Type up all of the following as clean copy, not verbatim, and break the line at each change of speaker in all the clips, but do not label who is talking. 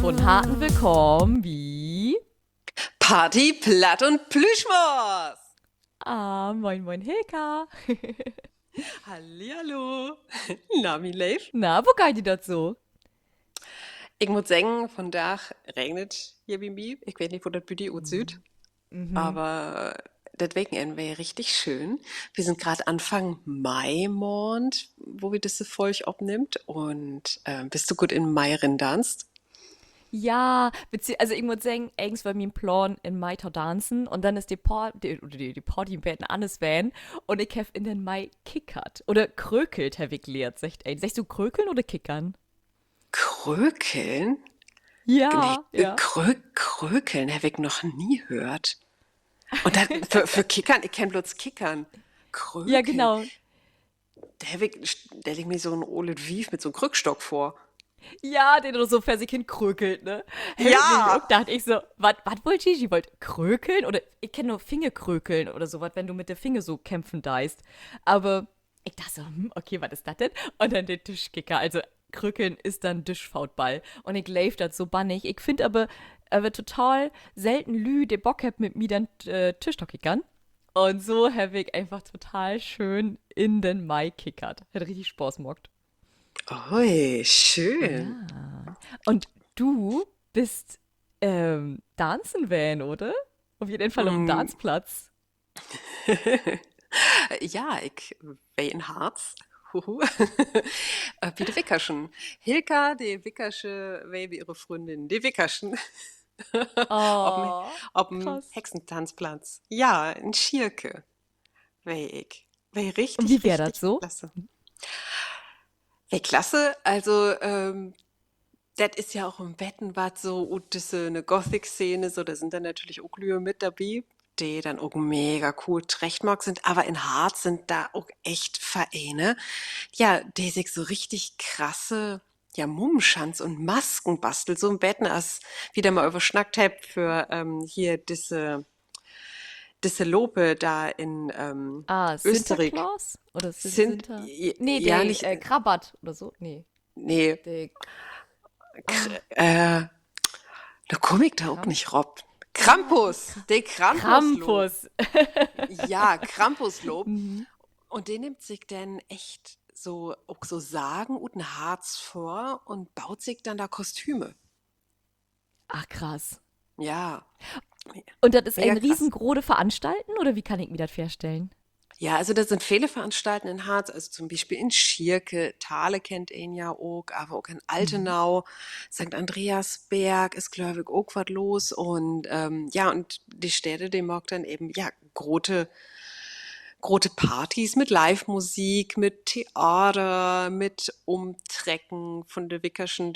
Von harten Willkommen wie...
Party, Platt und Plüschwurst.
Moin moin Hilka.
Hallihallo. Na, mi Leif?
Na, wo geht die das so?
Ich muss sagen, von da regnet hier bei mir. Ich weiß nicht, wo das bei dir aussieht,
Mhm.
aber das Wochenende wäre richtig schön. Wir sind gerade Anfang Mai-Mond, wo wir das so Folge abnimmt. Und bist du gut in Mai rindanst?
Ja, also ich muss sagen, eigens war mein Plan in Mai zu tanzen und dann ist die Party im Bett alles Van und ich hab in den Mai kickert. Oder krökelt, hab ich gelehrt, sagt ein. Sagst du krökeln oder kickern?
Krökeln? Nee,
Ja, ja.
Krökeln habe ich noch nie gehört. Und dann für Kickern, ich kenne bloß Kickern.
Ja,
Krökeln.
genau.
Stell ich mir so einen Olet Wief mit so einem Krückstock vor.
Ja, den oder so vor sich hin krökelt, ne? Hab ich nämlich auch
Ja!
gedacht, ich so, was wollt Gigi? Wollt krökeln? Oder ich kenne nur Fingerkrökeln oder sowas, wenn du mit der Finger so kämpfen deist. Aber ich dachte so, okay, was ist das denn? Und dann der Tischkicker. Also krökeln ist dann Tischfautball. Und ich leif das so bannig. Ich finde aber total selten Lü, der Bock hat mit mir dann Tischtockkickern. Und so habe ich einfach total schön in den Mai kickert. Hat richtig Spaß gemacht.
Ui, schön.
Ja. Und du bist Dancen-Van, oder? Auf jeden Fall auf dem
Mm,
Tanzplatz.
ja, ich weh in Harz. Huhu. Wie die Wickerschen. Hilka, die Wickersche, weh wie ihre Freundin, die Wickerschen. Auf dem,
Oh,
auf dem
krass.
Hexentanzplatz. Ja, in Schierke. Weh ich. Weh
Und wie
richtig,
wäre das
richtig
so?
klasse. Weh klasse. Also, das ist ja auch im Wettenbad so, und das ist eine Gothic-Szene, so, da sind dann natürlich auch Glühe mit dabei, die dann auch mega cool zurechtmachen sind, aber in Harz sind da auch echt Vereine, ja, die sich so richtig krasse, ja, Mummenschanz und Masken basteln, so im Betten, als wieder mal überschnackt hab für hier diese Lope da in
Ah,
Österreich.
Sinterklaas? Oder
Sind,
Sinter? Nee,
ja,
der
nicht,
Krabat oder so? Nee.
nee,
Der.
Kr
Ah,
da komm ich da auch
Kramp?
nicht rob.
Ah,
Krampus, der Krampuslob.
Krampus.
Ja, Krampuslob.
Mhm.
Und der nimmt sich dann echt so, auch so Sagen und ein Harz vor und baut sich dann da Kostüme.
Ach, krass.
Ja,
Und das ist
mega
ein
krass.
riesengroße Veranstalten, oder wie kann ich mir das vorstellen?
Ja, also da sind viele Veranstaltungen in Harz, also zum Beispiel in Schierke, Thale kennt ihn ja auch, aber auch in
Mhm.
Altenau, St. Andreasberg ist, glaube ich, auch was los. Und ja, und die Städte, die mag dann eben, ja, große Partys mit Live-Musik, mit Theater, mit Umtrecken von der Wickerschen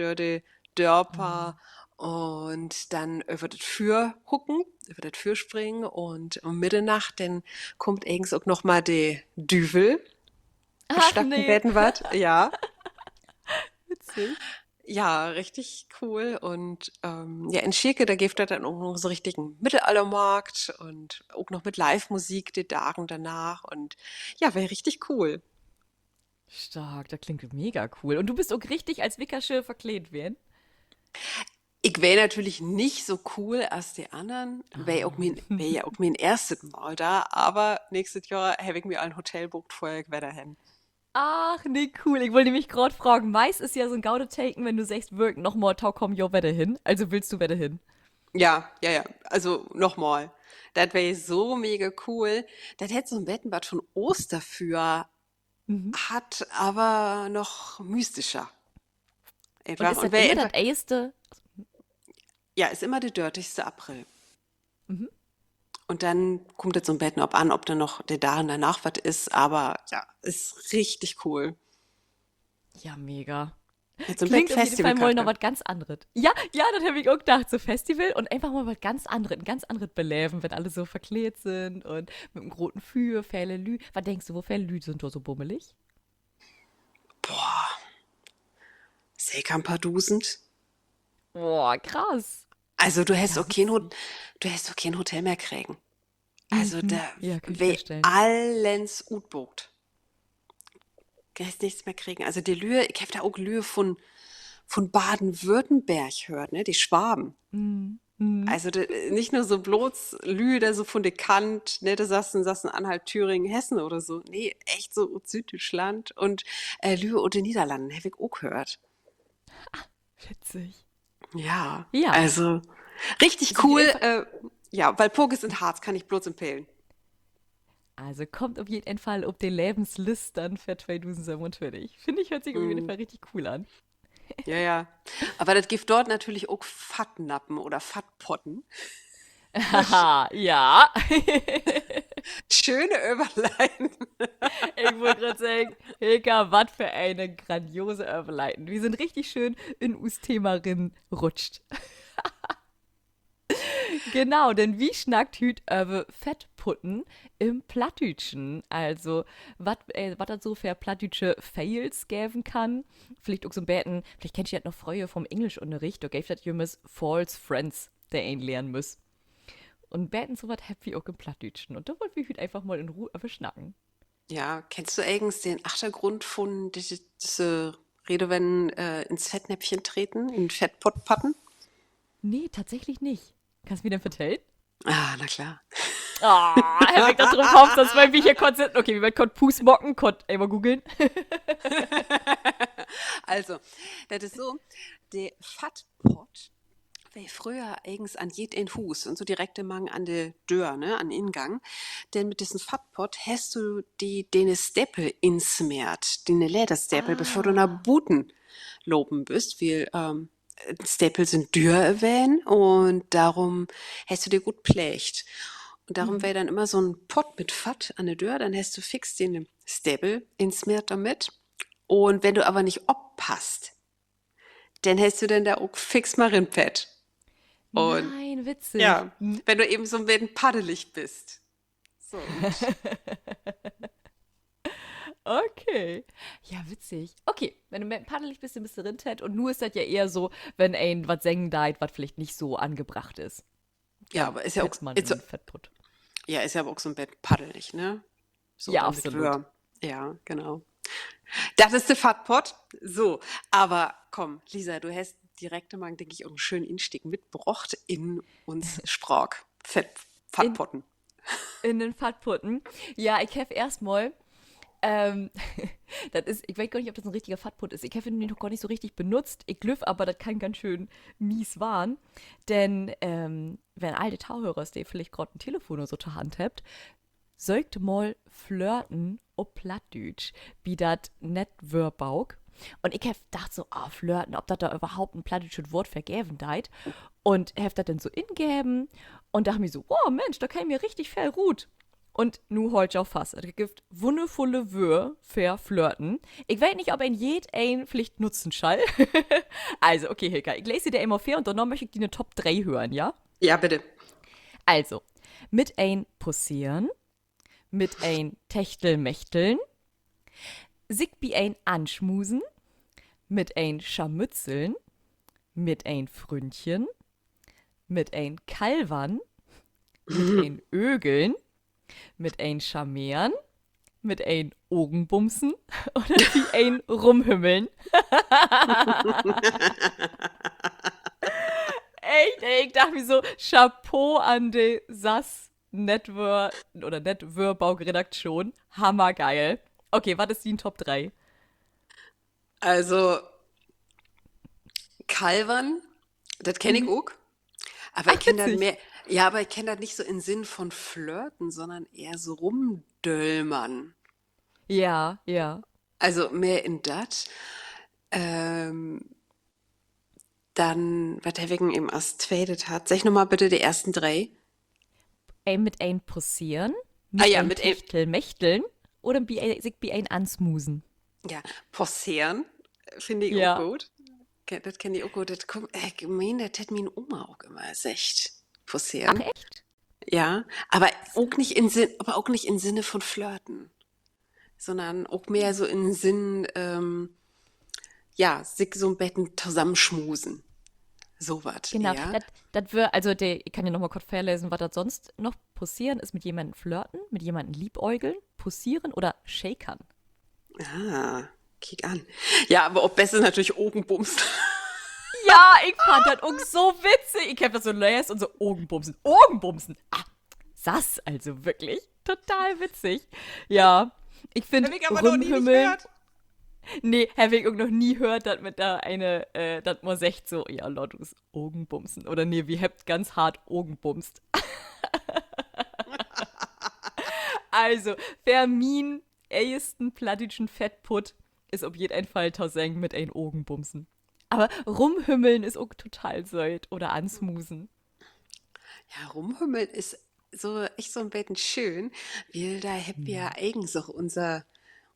Dörper
Oh.
und dann über das Für hucken, über das Für springen und um Mitternacht dann kommt eigens auch noch mal die Düvel
Ach
gestatten
nee,
werden wat, ja.
witzig.
Ja, richtig cool. Und ja, in Schirke, da gibt es dann auch noch so richtigen Mittelaltermarkt und auch noch mit Live-Musik die Tagen danach. Und ja, wäre richtig cool.
Stark, das klingt mega cool. Und du bist auch richtig als Wickersche verkleidet werden?
Ich wäre natürlich nicht so cool als die anderen,
Ah.
wär ja auch mein erstes Mal da, aber nächstes Jahr habe ich mir ein Hotel bucht, vorher ich werde hin.
Ach, nee, cool. Ich wollte mich gerade fragen. Meist ist ja so ein Gaude-Taken, wenn du sagst, wirk nochmal, tau komm, jo, werde hin. Also willst du werde hin?
Ja, ja, ja. Also nochmal. Das wäre so mega cool. Das hätte so ein Bettenbad von Osterfür,
Mhm.
hat aber noch mystischer.
Und
Etwa.
ist das
Und wäre
immer das
etwa,
erste?
ja, ist immer der dirtigste April.
Mhm.
Und dann kommt jetzt so ein Betten ob an, ob da noch der da und danach was ist, aber ja, ist richtig cool.
Ja, mega.
Jetzt so ein
Klingt auf jeden Fall mal noch
Bett-Festival-Charakter.
was ganz anderes. Ja, ja, das habe ich auch gedacht. So Festival und einfach mal was ganz anderes, ein ganz anderes Beleven, wenn alle so verkleidet sind und mit einem roten Für, Fähle Lü. Was denkst du, wo Fähle Lü sind da so bummelig?
Boah, sicher ein paar Dusend.
Boah, krass.
Also
Ja, witzig.
du hast auch kein Hotel mehr kriegen. Also da
Mhm. Ja, kann ich
weh
feststellen.
allens utbogt. Du hast nichts mehr kriegen. Also die Lühe, ich habe da auch Lühe von Baden-Württemberg hört, ne? Die Schwaben.
Mhm. Mhm.
Also nicht nur so bloß Lüder, so von der Kant, ne, da saßen Anhalt, Thüringen, Hessen oder so. Nee, echt so aus Süddeutschland und Lühe und den Niederlanden, habe ich auch gehört.
Witzig.
Ja,
Ja,
also richtig
ist auf
cool.
jeden Fall.
Ja, weil Pogis in Harz kann ich bloß empfehlen.
Also kommt auf jeden Fall auf die Lebensliste für 2027. Finde ich, hört sich auf jeden
Mm,
Fall richtig cool an.
ja, ja. Aber das gibt dort natürlich auch Fattnappen oder Fattpotten.
Haha, ja.
Schöne Überleiten.
Ich wollte gerade sagen, Hilka, was für eine grandiose Überleitung. Wir sind richtig schön in us Thema rutscht. Genau, denn wie schnackt hüt über Fettputten im Plattdütschen? Also, was das so für plattdütsche Fails geben kann. Vielleicht auch so ein Beten, vielleicht kennt ihr das noch früher vom Englischunterricht, da gäbe das jemals False Friends, der ihn lernen muss. Und Beten so was happy auch im Plattdütschen. Und da wollen wir hüt einfach mal in Ruhe über schnacken.
Ja, kennst du eigens den Achtergrund von diese Redewendungen ins Fettnäpfchen treten, in den Fettpott packen?
Nee, tatsächlich nicht. Kannst du mir denn vertellen?
Ah, na klar.
Ah, Herr Weg, das drauf hofft, dass wir hier kurz sind. Okay, wir werden kurz Puss mocken, kurz einmal googeln.
Also, das ist so, der Fettpott war früher eigens an jeden Hus und so direkt Mang an der Dör, ne, an Ingang. Denn mit diesem Fettpott hast du den Steppel insmert, den Ledersteppel, bevor du nach
Ah.
Buten loben bist, weil Steppel sind dürr erwähnen und darum hast du dir gut pflegt. Und darum
Mhm.
wäre dann immer so ein Pott mit Fett an der Tür, dann hast du fix den Steppel insmert damit. Und wenn du aber nicht oppasst, dann hast du dann da auch fix mal Rindfett. Und
Nein, witzig.
ja, wenn du eben so ein bisschen paddelig bist. So, und
Okay. Ja, witzig. Okay, wenn du mit paddelig bist du Rindtät und nur ist das ja eher so, wenn ein was sengen deit, was vielleicht nicht so angebracht ist.
ja,
Dann
aber
fetzt man in den Fettpott.
ist ja aber auch so ein bisschen paddelig, ne? So,
Ja,
damit
absolut.
wir. Ja, genau. Das ist der Fatpot. So, aber komm, Lisa, du hast direkt mal, denke ich, auch einen schönen Instieg mitgebracht in uns Sprach.
In,
Fatpotten.
in den Fettputten. Ja, ich habe erstmal, ähm, das ist, ich weiß gar nicht, ob das ein richtiger Fettput ist. Ich habe ihn noch gar nicht so richtig benutzt. Ich glüff, aber das kann ganz schön mies waren. Denn, wenn alte Tauhörer, die vielleicht gerade ein Telefon oder so zur Hand habt, sollt mal flirten ob Plattdütsch, wie dat net Wörbauk. Und ich hab gedacht so, flirten, ob das da überhaupt ein plattdütsches Wort vergeben deit. Und hab das dann so ingeben und dachte mir so, wow, Mensch, da kann ich mir richtig viel gut. Und nu holt ich auch fast. Es gibt wundervolle Wör für Flirten. Ich weiß nicht, ob ein ein Pflicht nutzen schall. Also, okay, Hilka, ich lese dir immer fair und danach möchte ich die eine Top 3 hören, ja?
Ja, bitte.
Also, mit ein Pussieren, mit ein Techtelmechteln, sich bi ein Anschmusen, mit ein Scharmützeln, mit ein Fründchen, mit ein Kalvern, mit ein Ögeln, mit ein Schameren, mit ein Augenbumsen oder wie ein Rumhümmeln. Echt, ey, ich dachte mir so, Chapeau an die SAS Netwör oder Netwör-Bauredaktion. Hammergeil. Okay, was ist die Top 3?
Also, Kalvern, das kenne ich
Mhm.
auch. Aber ich
Ach,
kenne das
witzig.
mehr, ja, aber ich kenne das nicht so im Sinn von Flirten, sondern eher so rumdöllmern.
Ja, ja.
Also mehr in das. Ähm, Dann, was er wegen eben als zweites hat. Sag nochmal bitte die ersten drei.
Ein mit ein Pussieren,
Ah
mit
ja,
ein
mit eben,
Techtelmechteln oder sich bi ein Ansmusen.
ja, Posseren finde ich auch
Ja.
gut. Das kenne ich auch gut. Das kommt, ich meine, das hat meine Oma auch immer gesagt.
Ach,
Posseren.
echt?
Ja, aber auch nicht im Sinne von Flirten, sondern auch mehr so im Sinn, ja, sich so ein Betten zusammenschmusen. So was
Genau.
eher.
Das wird, also ich kann ja noch mal kurz verlesen, was das sonst noch pussieren ist: mit jemandem flirten, mit jemandem liebäugeln, pussieren oder shakern.
Ah, kick an. Ja, aber auch besser natürlich Augenbums.
Ja, ich fand das auch so witzig. Ich hab das so lesen und so Augenbumsen. Augenbumsen. Ah, das also wirklich total witzig. Ja, ich finde
Hab ich aber noch nie nicht
Rumhümmeln.
gehört.
Nee, habe ich auch noch nie gehört, dass mit da dass man sagt so, ja, Leute, du Augenbumsen. Oder nee, wir habt ganz hart Augenbumst. Also, wer min ehesten plattischen Fettput ist auf jeden Fall Tauseng mit ein Augenbumsen. Aber rumhümmeln ist auch total söld oder ansmusen.
Ja, rumhümmeln ist so echt so ein bisschen schön, weil da haben wir ja eigens auch unseren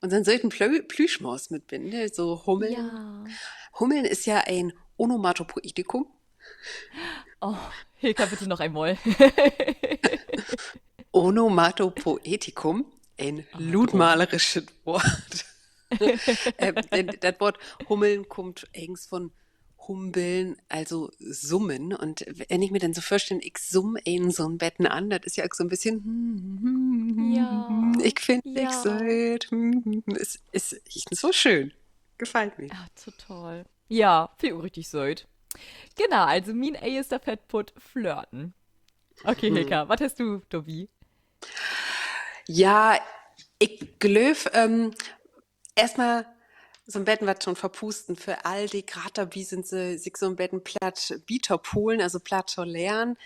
selten Plüschmaus mit bin, ne? So Hummeln.
Ja.
Hummeln ist ja ein Onomatopoetikum.
Oh, Hilka, bitte noch einmal.
Onomatopoetikum, ein
Oh, drum.
ludmalerisches Wort. Denn das Wort Hummeln kommt eigens von Humbeln, also Summen. Und wenn ich mir dann so vorstelle, ich summ einen so ein Betten an, das ist ja auch so ein bisschen,
Ja.
ich finde ich
Ja.
seid, ist so schön. Gefällt mir.
Ah, total. Ja, viel richtig söld. Genau, also min erster Fettput flirten. Okay, Hilka, was hast du, Dobi?
Ja, ich glaub, erstmal so ein Betten was schon verpusten für all die gerade dabei sind sie sich so ein Betten platt Bieter polen, also platt zu lernen.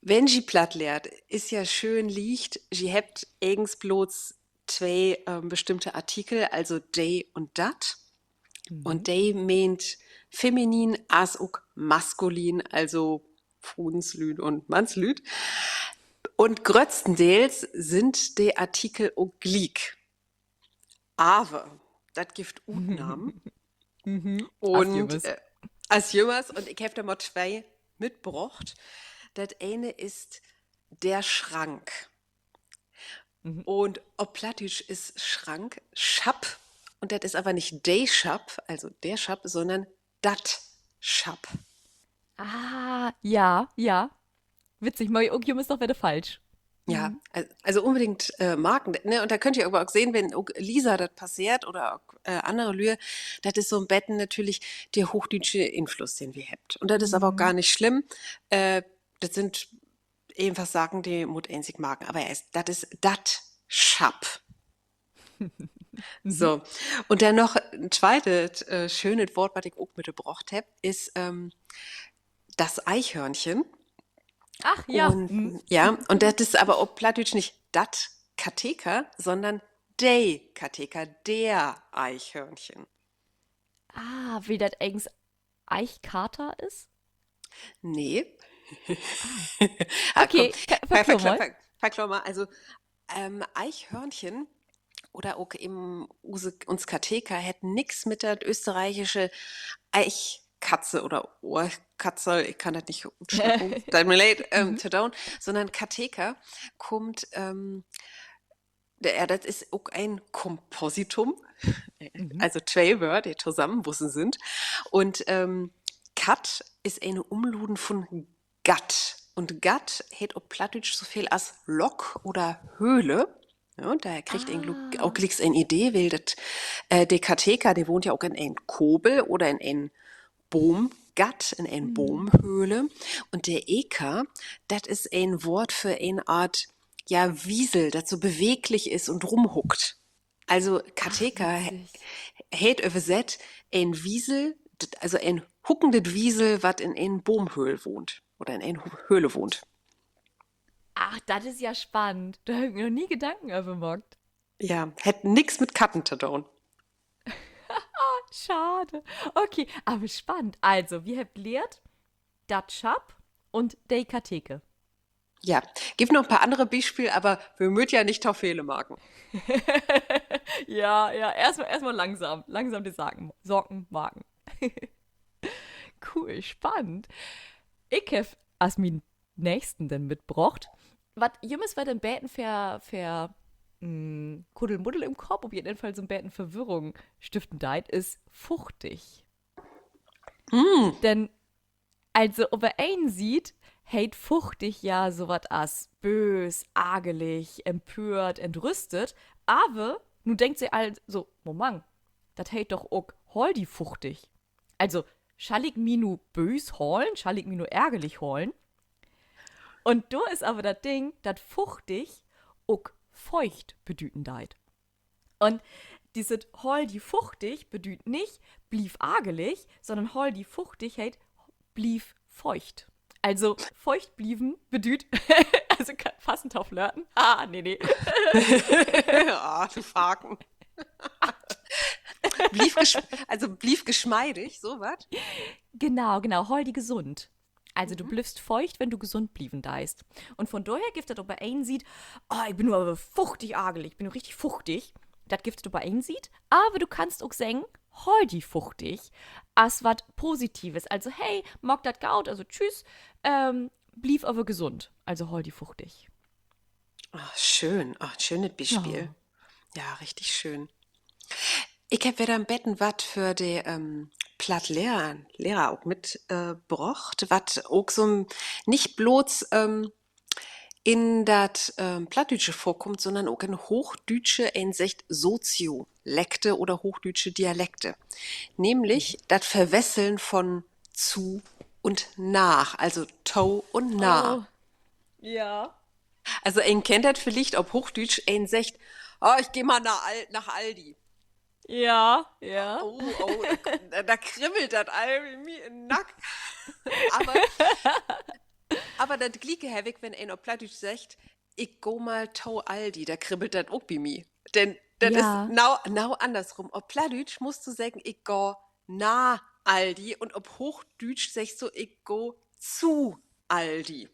Wenn sie platt lehrt, ist ja schön liegt, sie habt eigens bloß zwei bestimmte Artikel, also day und dat.
Mhm.
Und day meint feminin as auch maskulin, also Frauenslüd und Mannslüd. Und grötztenteils sind die Artikel auch gleich. Aber, das gibt Utnahmen.
Mhm.
Und
Asjömes.
als jüngers, und ich habe da mal zwei mitgebracht. Das eine ist der Schrank.
Mhm.
Und ob Plattdeutsch ist Schrank, Schap. Und das ist aber nicht der Schap, also der Schap, sondern dat Schap.
Ah, ja, ja. Witzig, mal irgendjemand ist doch wieder falsch.
Ja,
Mhm.
also unbedingt Marken. Ne? Und da könnt ihr aber auch sehen, wenn auch Lisa das passiert oder auch andere Lühe, das ist so ein Betten natürlich der hochdeutsche Einfluss, den wir habt. Und das ist aber auch gar
Mhm.
nicht schlimm. Äh, Das sind ebenfalls Sachen, die Mut einzig Marken. Aber das ist dat Schap.
Mhm.
So. Und dann noch ein zweites schönes Wort, was ich auch mitgebracht habe, ist das Eichhörnchen.
Ach ja.
Und
Mhm.
ja, und das ist aber auch plattdeutsch nicht dat Katheker, sondern dey Katheker, der Eichhörnchen.
Ah, wie das eigens Eichkater ist?
Nee.
Ah.
Komm,
Okay, verklär mal.
verklär mal. Also Eichhörnchen oder auch im uns Katheker hätten nix mit der österreichische Eichkatze oder Ohrkatze, ich kann das nicht schnacken, tut mir leid,
Mhm.
zu down, sondern Katheker kommt ja, das ist auch ein Kompositum,
Mhm.
also zwei Wörter, die zusammenbussen sind. Und Kat ist eine Umluden von Gatt. Und Gatt hat auf Plattdeutsch so viel als Lock oder Höhle. Ja, und daher kriegt ein auch
Ah.
glicks eine Idee, weil das, der Katheker, der wohnt ja auch in ein Kobel oder in ein Boomgatt, in ein
Mhm.
Boomhöhle. Und der Eka, das ist ein Wort für eine Art, ja, Wiesel, das so beweglich ist und rumhuckt. Also
Ach,
Katheker
witzig.
hätt überset ein Wiesel, also ein huckendes Wiesel, was in ein Boomhöhl wohnt oder in eine Höhle wohnt.
Ach, das ist ja spannend. Da habe ich mir noch nie Gedanken gemacht.
Ja, hätt nix mit Katten zu tun.
Schade. Okay, aber spannend. Also, wir haben gelehrt, dat Schap und de Katheke.
Ja, gibt noch ein paar andere Beispiele, aber wir mögen ja nicht auf Fehler machen.
Ja, ja, erstmal langsam. Langsam die Sorgen wagen. Cool, spannend. Ich habe als mein nächsten denn mitgebracht. Was jemals war denn Bäten Kuddelmuddel im Kopf, auf jeden Fall so ein Bäten Verwirrung stiften deit, ist fuchtig.
Hm.
Denn, also, ob er einen sieht, hält fuchtig ja sowas as bös, argelig, empört, entrüstet, aber nun denkt sie halt so, Moment, das hält doch auch holdi fuchtig. Also, schall ich mich nu bös holen, schall ich mich nu ärgerlich holen. Und da ist aber das Ding, das fuchtig und feucht bedüten deit. Und dieses Hol die fuchtig bedüht nicht, blieb argelig, sondern Hol die fuchtig heißt, blieb feucht. Also feucht blieben bedüht, also passend auf flirten. Ah, nee.
Ah, du Faken. Blieb geschmeidig, so was?
Genau, Hol die gesund. Also du bliffst feucht, wenn du gesund blieben deist. Und von daher gibt es aber einen sieht, oh, ich bin nur aber fuchtig argelig, ich bin nur richtig fuchtig. Das gibt es bei einen sieht, aber du kannst auch sagen, hol die fuchtig, as wat Positives. Also hey, mag dat gaut, also tschüss, blieb aber gesund. Also hol die fuchtig.
Ah, schön. Ah, ein schönes Beispiel.
Ja.
Ja, richtig schön. Ich hab wieder am Betten wat für die platt Lehrer auch mitgebracht, wat auch so nicht bloß in dat Plattdütsche vorkommt, sondern auch in Hochdütsche in Sicht Soziolekte oder Hochdütsche Dialekte. Nämlich das Verwesseln von zu und nach, also to und na.
Oh, ja.
Also ein kennt das vielleicht auf Hochdütsch, ein sagt, oh, ich gehe mal nach Aldi.
Ja.
Oh, da kribbelt das Aldi im Nack. Aber, aber das Glieke herweg, wenn ein auf Plattdeutsch sagt, ich go mal to Aldi, da kribbelt das auch bei mir. Denn das
Ja.
ist genau andersrum. Auf Plattdeutsch musst du sagen, ich go na Aldi und auf Hochdeutsch sagst du, ich go zu Aldi.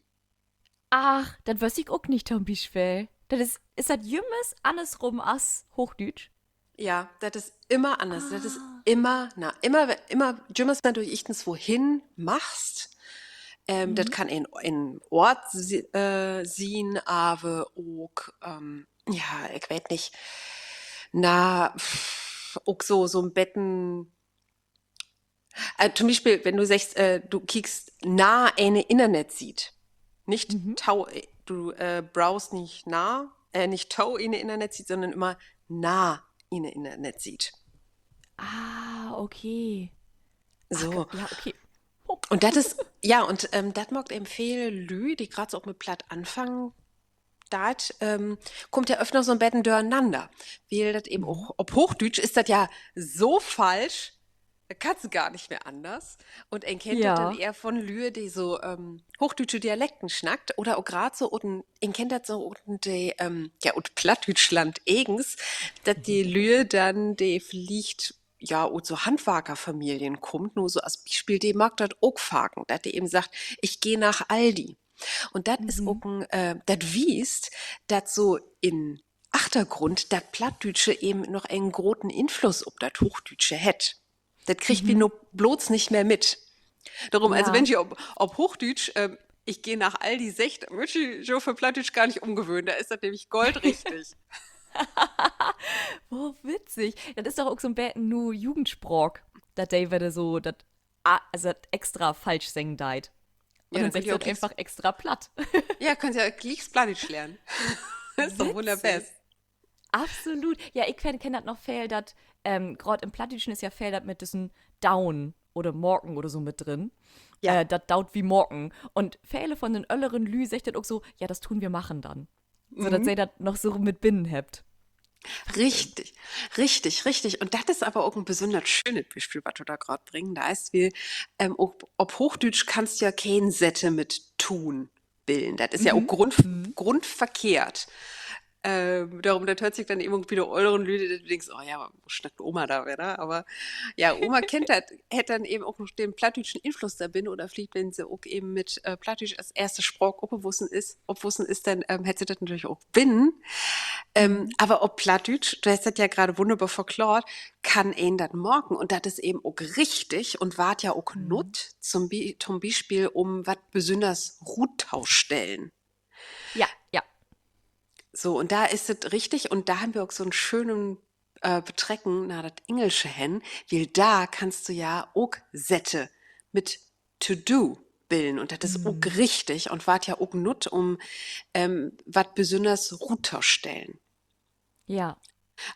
Ach, das weiß ich auch nicht, Tom Bischwell. Das ist das jümmes andersrum as Hochdütsch?
Ja, das ist immer anders. Das ist
Ah.
immer, jümmers, wenn du ichtens wohin machst. Das kann in Ort sehen, aber auch, ja, ich weiß nicht, auch so ein Betten. Zum Beispiel, wenn du sagst, du kiekst nah eine Internet sieht. Nicht tau, du browst nicht tau in Internet sieht, sondern immer nah in Internet sieht.
Ah, okay.
So.
Ja, okay. Oh.
Und das ist, ja, und das mag empfehlen Lü, die gerade so auch mit Platt anfangen, dat kommt ja öfter so ein Betten durcheinander. Weil das eben auch, ob Hochdeutsch ist das ja so falsch, da kannst du gar nicht mehr anders. Und ein kennt das dann
Ja.
eher von Lü, die so hochdeutsche Dialekten schnackt, oder auch gerade so, und ein kennt das so, und die, ja, und Plattdeutschland eigens, dass die Lü dann, die fliegt, ja, und so Handwerkerfamilien kommt, nur so als Beispiel, die mag das auch fragen, dass die eben sagt, ich gehe nach Aldi. Und das ist auch das wiest, dass so in Achtergrund das Plattdütsche eben noch einen großen Einfluss auf das Hochdütsche hat. Das kriegt wie nur bloß nicht mehr mit. Darum, also wenn
Ja.
ich ob Hochdütsch, ich gehe nach Aldi secht, möchte ich schon für Plattdütsch gar nicht umgewöhnen. Da ist das nämlich goldrichtig.
Oh, witzig. Das ist doch auch so ein Betten nur Jugendsprach, dass der würde so, also das extra falsch singen deit. Und
Ja,
dann
dann könnt
sagst
ihr
du
auch
das einfach extra platt.
ja, könnt ihr gleich Plattdeutsch lernen. Das ist doch wunderbar.
Witzig. Absolut. Ja, ich kenn das noch viel, dass, gerade im Plattdeutschen ist ja viel, das mit diesem Down oder Morgen oder so mit drin.
Ja.
Das daut wie Morgen. Und viele von den ölleren Lü sagt das auch so, ja, das tun wir machen dann. So, dass ihr das noch so mit Binnen habt.
Richtig, richtig. Und das ist aber auch ein besonders schönes Beispiel, was du da gerade bringen. Da ist wie, ob Hochdeutsch kannst du ja kein Sätte mit tun bilden. Das ist ja auch grundverkehrt. Darum, das hört sich dann eben wieder euren Lüde, dass du denkst, oh ja, wo schnackt Oma da wieder? Aber ja, Oma kennt das, hätte dann eben auch noch den plattdeutschen Einfluss da bin oder fliegt, wenn sie auch eben mit Plattdeutsch als erste Sprache obwussen ist, dann hätte sie das natürlich auch binnen. Aber ob Plattdeutsch, du hast das ja gerade wunderbar verklart, kann ihn das morgen und das ist eben auch richtig und wart ja auch nut zum Beispiel um was besonders Ruttauschstellen.
Ja.
So, und da ist es richtig, und da haben wir auch so einen schönen Betrecken nach das Englische hin, weil da kannst du ja auch Sätze mit to do bilden, und das ist auch richtig und wart ja auch nut um was besonders runterstellen.
Ja.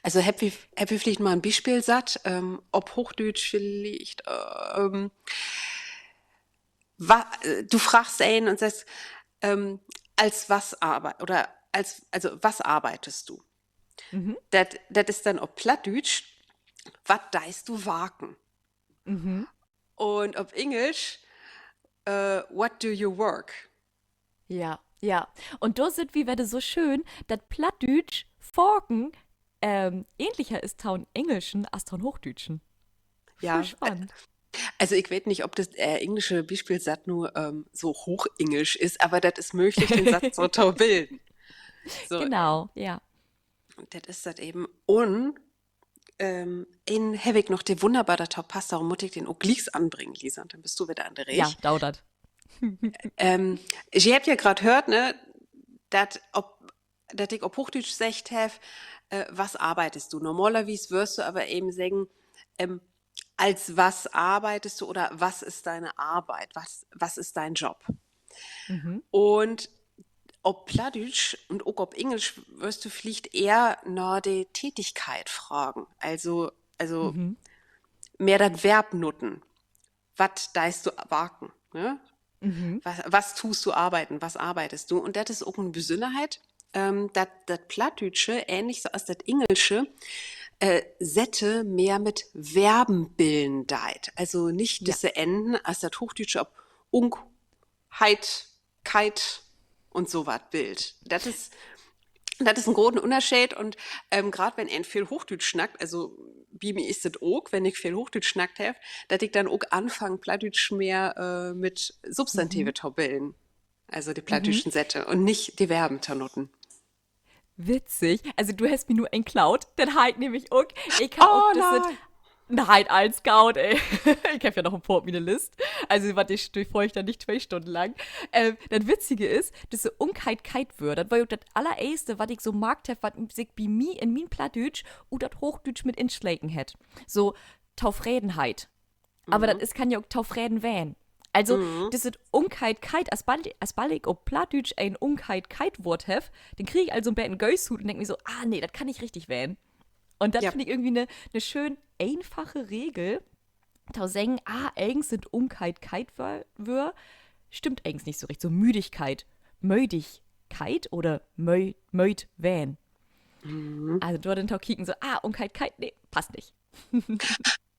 Also happy vielleicht mal ein Beispiel satt, ob Hochdeutsch vielleicht, du fragst einen und sagst, als was was arbeitest du?
Mhm.
Das ist dann auf Plattdeutsch, was deist du waken?
Mhm.
Und auf Englisch, what do you work?
Ja, ja. Und da sind wie werde so schön, dass Plattdütsch Forken ähnlicher ist taun Englischen als taun Hochdütschen. Voll
Ja,
spannend.
also ich weiß nicht, ob das englische Beispielsatz nur so hochenglisch ist, aber das ist möglich, den Satz so zu bilden. So,
Genau, ja.
das ist das eben. Und in habe ich noch die wunderbare Taupasta, darum muss ich den auch gleich anbringen, Lisa, und dann bist du wieder an der
Ja,
Reich.
daudert.
Ich hab ja gerade gehört, ne, dass ich auf Hochdeutsch gesagt habe, was arbeitest du? Normalerweise wirst du aber eben sagen, ähm, als was arbeitest du oder was ist deine Arbeit? Was ist dein Job?
Mhm.
Und ob Plattdeutsch und auch ob Englisch wirst du vielleicht eher nach die Tätigkeit fragen. Also
Mhm.
mehr das Verb nutzen. Was deist du waken? Ne?
Mhm.
Was tust du arbeiten? Was arbeitest du? Und das ist auch eine Besonderheit, das Plattdeutsche, ähnlich so als das Englische, Sätze mehr mit Verben bilden deit. Also nicht
Ja.
diese Enden als das Hochdeutsche ob ung, heit, keit und so was Bild. Das ist ein großer Unterschied und gerade wenn ein viel Hochdeutsch schnackt, also bei mir ist es auch, wenn ich viel Hochdeutsch schnackt habe, dass ich dann auch anfange, Plattdeutsch mehr mit
Mhm.
Substantive zu bilden. Also die
Mhm.
plattdeutschen Sätze und nicht die Verben zu nutzen.
Witzig. Also du hast mir nur ein Cloud, den halt nämlich auch. Ich habe auch
Oh
das
nein!
Nein, ein Scout, ey. Ich habe ja noch ein Port mir eine List. Also, was ich durchfolge dann nicht 2 Stunden lang. Das Witzige ist, diese Unkheit-Kite-Wörter, das war ja das allererste, was ich so mag, was sich bei mir in mein Plattdeutsch und das Hochdeutsch mit inschlägen hätt. So, Taufredenheit. Aber das
Mhm.
ist, kann ja auch Taufreden wählen. Also,
Mhm.
das ist Unkheit-Kite, als bald ich auf Plattdeutsch ein Unkheit-Kite-Wort hef, den kriege ich also ein bisschen Gäushut und denke mir so, ah, nee, das kann ich richtig wählen. Und das
Ja.
finde ich irgendwie eine schön einfache Regel. Da sagen, eigens sind Unkheit wör, stimmt eigens nicht so recht. So Müdigkeit, Mödigkeit oder möid wähn.
Mhm.
Also dort den Tau kicken so, Unkheit, nee, passt nicht.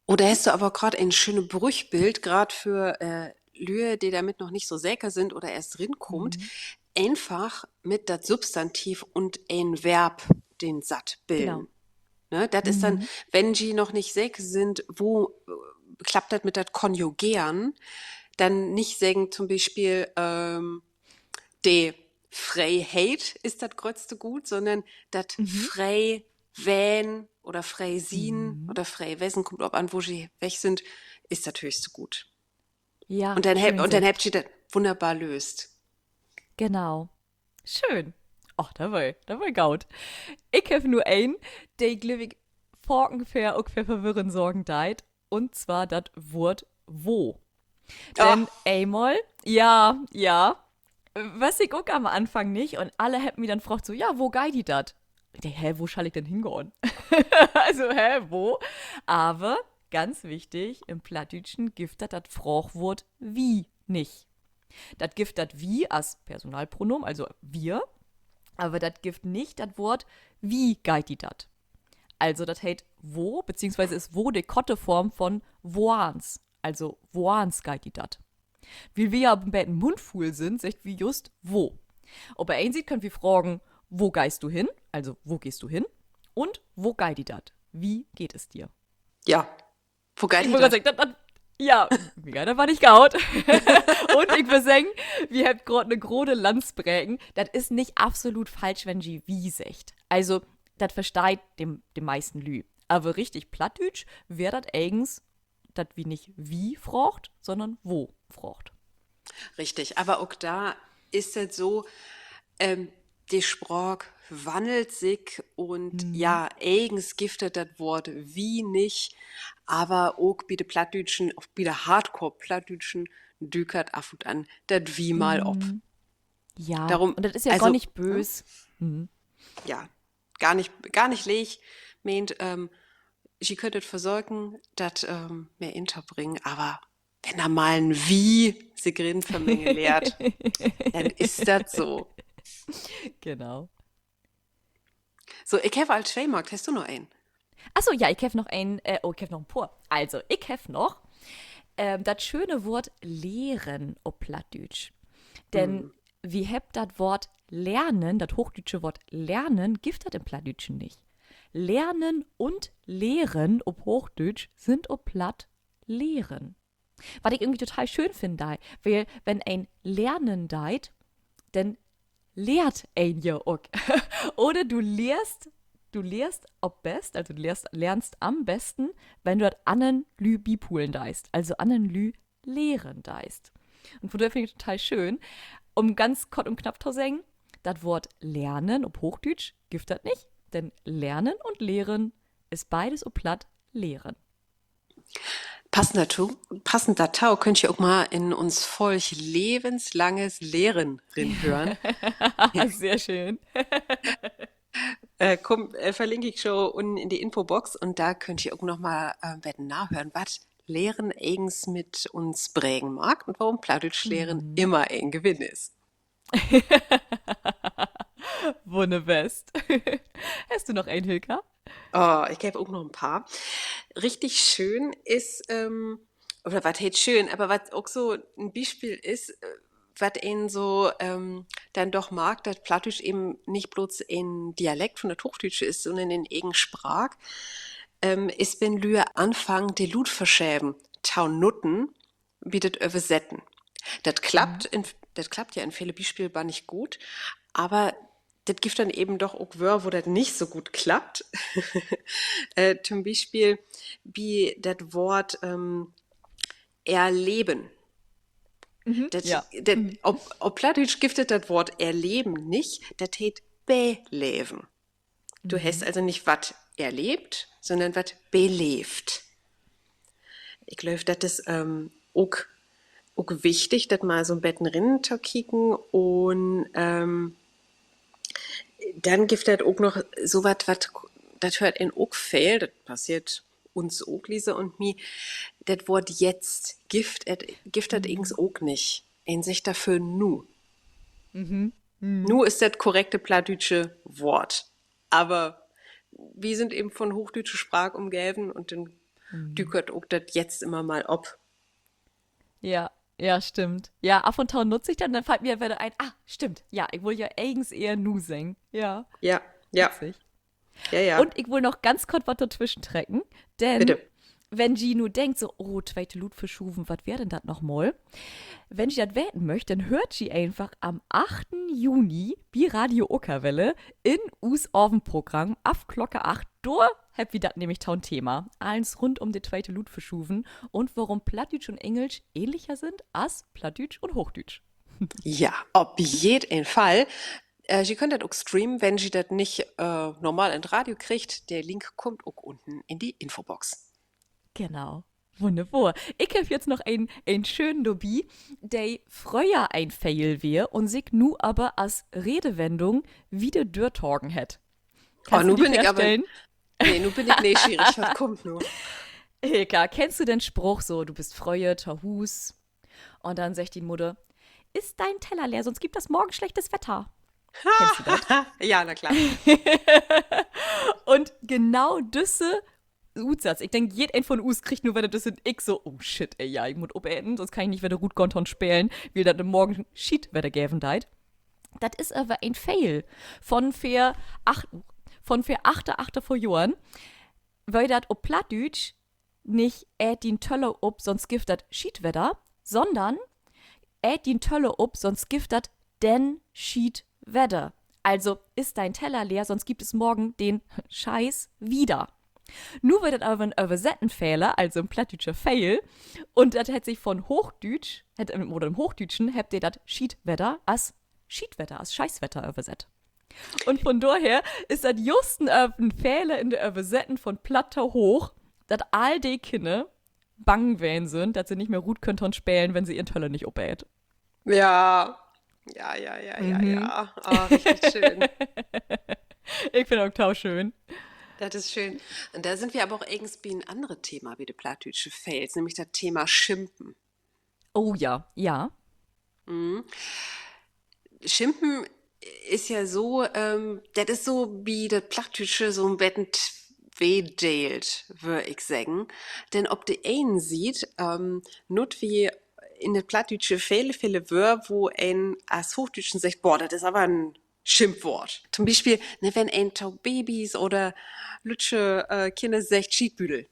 Oder hast du aber gerade ein schönes Brüchbild, gerade für Lüe, die damit noch nicht so säker sind oder erst rinkommt,
Mhm.
einfach mit das Substantiv und ein Verb den Satt
Genau.
bilden. Ne? Das ist dann,
Mhm.
wenn die noch nicht säker sind, wo klappt das mit das Konjugieren, dann nicht sagen zum Beispiel, de frei hate ist das größte Gut, sondern das
Mhm.
frei wähn oder frei sien
Mhm.
oder frei wesen, kommt ob an, wo sie weg sind, ist das höchste Gut.
Ja,
Und
schön
dann
secht.
habt ihr das wunderbar löst.
Genau. Schön. Ach, da war gaut. Ich habe nur ein, der glücklich vor ungefähr verwirren sorgen deit. Und zwar das Wort wo.
Oh,
Denn einmal, ja, ja, was ich auch am Anfang nicht und alle hätten mir dann gefragt so, ja, wo geht die dat? Ich denke, hä, wo schall ich denn hingehen? Also, hä, wo? Aber, ganz wichtig, im Plattdeutschen gibt das Frauchwort wie nicht. Das gibt das wie als Personalpronomen, also wir, aber das gibt nicht das Wort wie geht die dat. Also das heißt wo, beziehungsweise ist wo die Kotteform von woans. Also woans geht die dat. Wie wir ja beim Mundfuhl sind, sagt wie just wo. Ob er einen sieht, können wir fragen, wo geist du hin? Also wo gehst du hin? Und wo geht die dat? Wie geht es dir?
ja. Wo geht
Ich
die
wollte
das?
gerade sagen, ja, wie geil, da war nicht gaut. Und ich würde sagen, wir haben gerade eine große Landsbrägen. Das ist nicht absolut falsch, wenn sie wie sagt. Also, das versteht dem meisten Lü. Aber richtig plattdeutsch wäre das eigens, das wie nicht wie frocht, sondern wo frocht.
Richtig, aber auch da ist es so, ähm, die Sprach wandelt sich und
Mhm.
ja, eigens giftet das Wort wie nicht, aber auch bei den Plattdütschen, auch bei der Hardcore-Plattdütschen, dükert af und an das wie mal ob.
Mhm. Ja,
Darum,
und das ist ja gar
also,
nicht bös. Mhm.
ja, gar nicht lech, meint, Sie könntet versorgen, dass mehr interbringen, aber wenn da mal ein Wie sie grin Vermenge leert, dann ist das so.
Genau.
So, ich habe als Schweimarkt, hast du noch einen?
Achso, ja, ich habe noch ich habe noch ein paar. Also, ich habe noch das schöne Wort lehren auf Plattdeutsch. Denn
Hm.
wie habt das Wort lernen, das hochdeutsche Wort lernen, gibt das im Plattdeutschen nicht. Lernen und lehren auf Hochdeutsch sind auf Platt lehren. Was ich irgendwie total schön finde, weil wenn ein Lernen deit, dann lehrt ein ja auch. Oder du lehrst ob best, also du lernst am besten, wenn du dort annen Lü bipulen deist, also annen Lü lehren deist. Und von daher finde ich total schön, um ganz kurz und knapp zu sagen, das Wort lernen, ob Hochdeutsch, gibt das nicht, denn lernen und lehren ist beides ob platt lehren.
Passend dazu könnt ihr auch mal in uns Volk lebenslanges Lehren rin hören.
Sehr schön.
Verlinke ich schon unten in die Infobox und da könnt ihr auch noch mal werden nachhören, was Lehren eigens mit uns prägen mag und warum Plattdeutsch Lehren immer ein Gewinn ist.
Wunderbest. Hast du noch einen, Hilka?
Oh, ich habe auch noch ein paar. Richtig schön ist, oder was heißt schön, aber was auch so ein Beispiel ist, was ihn so dann doch mag, dass Plattdeutsch eben nicht bloß ein Dialekt von der Hochdeutsche ist, sondern in eigen Sprach, ist, wenn Lüe anfangen, die Lut verschäben, tau Nutten, bietet übersetzen. Das klappt ja in vielen Beispielen gar nicht gut, aber das gibt dann eben doch auch Wörter, wo das nicht so gut klappt. Zum Beispiel wie das Wort erleben.
Ja.
Ob Plattdeutsch gibt es das Wort erleben nicht, das heißt beleben. Du hast also nicht was erlebt, sondern was belebt. Ich glaube, das ist auch wichtig, das mal so ein Betten rinnen zu kicken und dann gibt es auch noch so was, das hört in auch fehl, das passiert uns auch, Lisa und mir, das Wort jetzt, Gift hat ings auch nicht. In sich dafür nu. Nu ist das korrekte plattdeutsche Wort. Aber wir sind eben von hochdeutscher Sprache umgeben und dann dükert auch das jetzt immer mal ob.
Ja, ja, stimmt. Ja, ab und zu nutze ich dann fällt mir wieder ein, stimmt. Ja, ich will ja eigens eher nu singen. Ja,
Ja, ja,
witzig.
ja, ja.
Und ich will noch ganz kurz was dazwischen trecken, denn
Bitte.
wenn die nur denkt, so, oh, zweite Lut verschuben, was wäre denn das nochmal? Wenn ich das wetten möchte, dann hört sie einfach am 8. Juni bei Radio Ockerwelle in us Orvenprogramm auf Glocke 8 durch. Habt ihr das nämlich taun Thema. Alles rund um die zweite Lut verschuben und warum Plattdeutsch und Englisch ähnlicher sind als Plattdeutsch und Hochdeutsch.
Ja, auf jeden Fall. Sie könnt das auch streamen, wenn Sie das nicht normal ins Radio kriegt. Der Link kommt auch unten in die Infobox.
Genau. Wunderbar. Ich habe jetzt noch einen schönen Dobi, der früher ein Fail wäre und sich nu aber als Redewendung wieder durchtorgen hat.
Oh,
Kannst
nu
du dir
bin ich aber.
vorstellen?
Nee, nu bin ich neugierig. Was kommt nu?
Hilka, kennst du den Spruch so, du bist Freue, Hus und dann sagt die Mutter, ist dein Teller leer, sonst gibt das morgen schlechtes Wetter. Kennst du das?
Ja, na klar.
Und genau diese Utsatz, ich denke, jeder von uns kriegt nur, wenn das sind, ich so, oh shit, ey, ja, ich muss abenden, sonst kann ich nicht wieder gut Konton spielen, weil das morgen Shit wieder geben deit. Das ist aber ein Fail von für 8 vor Jahren, weil das ob Plattdeutsch nicht den Tölle ob, sonst gibt das Schiedwetter, sondern den Tölle ob, sonst gibt das den Schiedwetter. Also ist dein Teller leer, sonst gibt es morgen den Scheiß wieder. Nur wird das aber ein Übersettenfehler, also ein plattdeutscher Fail. Und das hat sich von Hochdeutsch, oder im Hochdeutschen, habt ihr das Schiedwetter als Scheißwetter übersetzt. Und von daher ist das just ein Fehler in der Übersetzen von Platter hoch, dass all die Kinder bang werden sind, dass sie nicht mehr gut können spielen, wenn sie ihren Tölle nicht obät.
Ja. Ja. Ah, richtig schön.
Ich finde auch tauschön.
Das ist schön. Und da sind wir aber auch irgendwie ein anderes Thema wie der plattdütsche Fels, nämlich das Thema Schimpen.
Oh ja, ja.
Mhm. Schimpen ist ja so, das ist so wie das Plattdütsche so ein Betten tweedeelt, würde ich sagen. Denn ob die einen sieht, not wie in der Plattdütsche viele Wörter, wo ein als Hochdütschen sagt, boah, das ist aber ein Schimpfwort. Zum Beispiel, ne, wenn ein Tau Babys oder lütsche Kinder sagt, Schiedbüdel.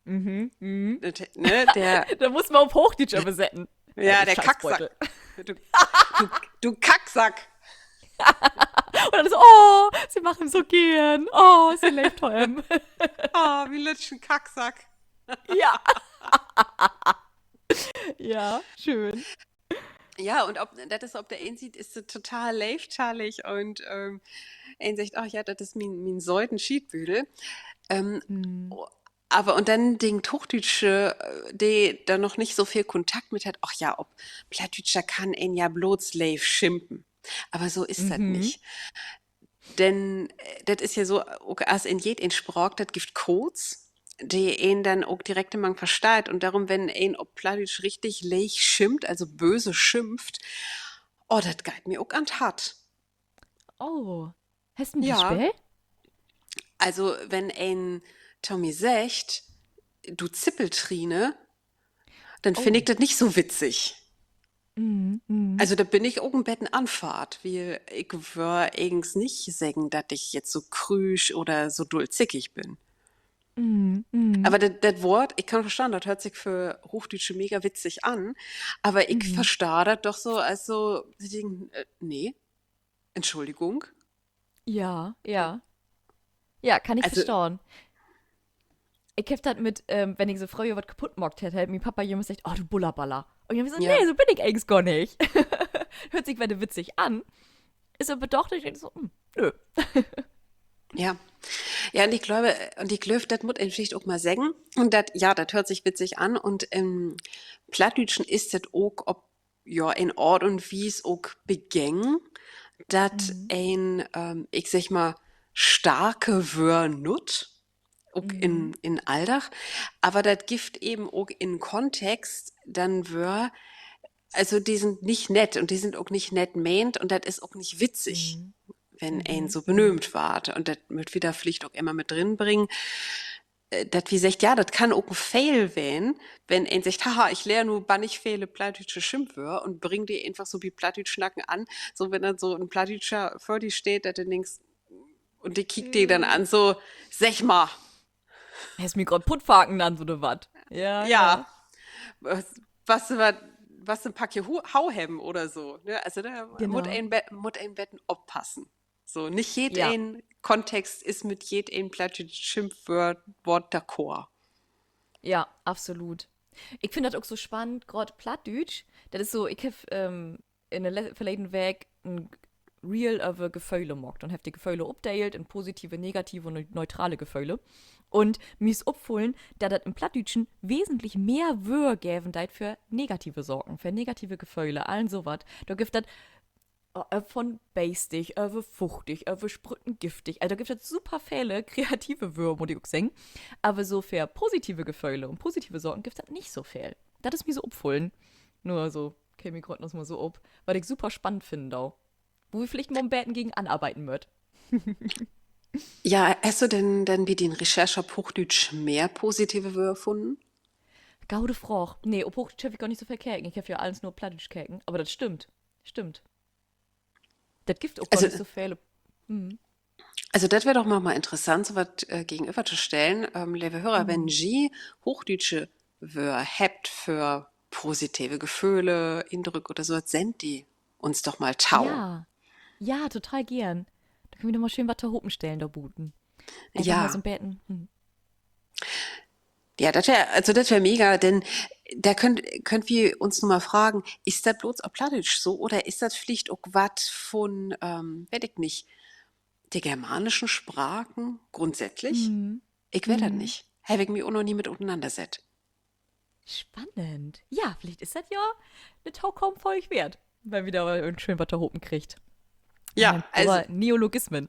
Mhm, mhm.
Ne,
Da muss man auf Hochdeutsch übersetzen.
ja,
Du
der Kacksack.
Scheißbeutel.
Du, du Kacksack.
Und dann so, oh, sie machen so gern. Oh, sie lebt heim.
Ah, wie lütschen Kacksack.
Ja. Ja, schön.
Ja, und ob das ist, ob der einen sieht, ist so total leichtalig und ein sagt, ach ja, das ist mein Säuden Schiedbüdel. Ähm,
Hm.
o- aber und dann den Hochdeutsche, der da noch nicht so viel Kontakt mit hat, ach ja, ob Plattdeutscher kann ein ja bloß Slave schimpen. Aber so ist das
Mhm.
nicht. Denn das ist ja so, auch als in jedem Sprach, das gibt Codes, die ihn dann auch direkt man versteht. Und darum, wenn ein ob Plattdeutsch richtig leich schimpft, also böse schimpft, oh, das geht mir auch an den Hart.
Oh. Hast du ein
Ja,
Beispiel?
also wenn ein Tommy sagt, du Zippeltrine, dann finde ich
Oh.
das nicht so witzig.
Mhm. Mhm.
Also da bin ich auch ein Betten Anfahrt, weil ich wür eigens nicht sagen, dass ich jetzt so krüsch oder so dulzig bin.
Mhm. Mhm.
Aber das Wort, ich kann verstehen, das hört sich für Hochdeutsche mega witzig an, aber ich
Mhm.
verstehe das doch so als so, sie denken, nee, Entschuldigung.
Ja, ja. Ja, kann ich
Also,
verstehen. Ich hab das mit, wenn ich so früher was kaputt gemacht hätte, hat mein Papa jemand sagt, oh, du Bullerballer. Und ich hab so,
ja,
nee, so bin ich eigentlich gar nicht. Hört sich werde witzig an. Ist aber doch, ich denke so, nö.
ja. Ja, und ich glaube, das muss ein vielleicht auch mal sagen. Und das, ja, das hört sich witzig an. Und im Plattdeutschen ist das auch, ob, ja, in Ort und Wies auch begängen, dass
Mhm.
ein, ich sag mal, starke Wör nut. Auch
Mhm.
in Aldach. Aber das gibt eben auch in Kontext dann wör, also die sind nicht nett und die sind auch nicht nett meint und das ist auch nicht witzig,
Mhm.
wenn ein
Mhm.
so
Mhm.
benömt ward. Und das wird wieder Pflicht auch immer mit drin bringen. Das wie sagt, ja, das kann auch ein Fail werden, wenn ein sagt, haha, ich lerne nur bannig viele plattdeutsche Schimpfwörter und bring die einfach so wie Plattdeutschnacken an. So, wenn dann so ein Plattdeutscher vor dir steht, dass du denkst, und die kickt die dann
Mhm.
an, so, sag mal,
Hast mir grad Puttfaken an, so ne Watt. Ja,
ja,
ja.
was, was, was ein Packje Hauhemden oder so. Ne? Also da
Genau.
muss ein Betten aufpassen. So, nicht
Ja,
jeden Kontext ist mit jedem plattdeutschen Schimpfwort d'accord.
ja, absolut. Ich finde das auch so spannend, gerade Plattdeutsch. Das ist so, ich habe in der verleden Weg ein Real over Gefühle gemacht und habe die Gefühle updated in positive, negative und neutrale Gefühle. Und mir ist aufgefallen, da das im Plattdeutschen wesentlich mehr Wörter geben deit für negative Sorgen, für negative Gefühle, allen sowas. Da gibt das von bastig, fuchtig, sprütten giftig. Also da gibt es super viele kreative Wörter, muss ich auch sagen. Aber so für positive Gefühle und positive Sorgen gibt es nicht so viel. Das ist mir so aufgefallen. Nur so, käme ich gerade noch mal so ab, weil ich super spannend finde auch. Wo wir vielleicht mal im Betten gegen anarbeiten wird.
Ja, hast du denn dann wie den Recherche auf Hochdeutsch mehr positive Wörter gefunden?
Gaude Froch. Nee, ob Hochdeutsch habe ich gar nicht so verkehren. Ich habe ja alles nur Plattdeutsch kecken. Aber das stimmt. Stimmt. Das gibt auch gar
Also,
nicht so viele. Mhm.
also das wäre doch mal interessant, so was gegenüberzustellen. Liebe Hörer, wenn
Mhm.
Sie Hochdeutsche Wörter habt für positive Gefühle, Eindrücke oder so, sendet die uns doch mal tau.
Ja. Ja, total gern. Da können wir doch mal schön was da oben stellen, da booten. Einfach mal so
Ja,
ein Betten. Hm.
ja, das wär mega, denn da könnt wir uns nur mal fragen, ist das bloß auf Plattdeutsch so oder ist das vielleicht auch was von, weiß ich nicht, der germanischen Sprachen grundsätzlich?
Mhm.
Ich weiß das
Mhm.
nicht. Habe ich mich auch noch nie mit auseinandersetzt.
Spannend. Ja, vielleicht ist das ja eine Taukaum für euch wert, weil wieder schön was da oben kriegt.
Ja, also,
Neologismen.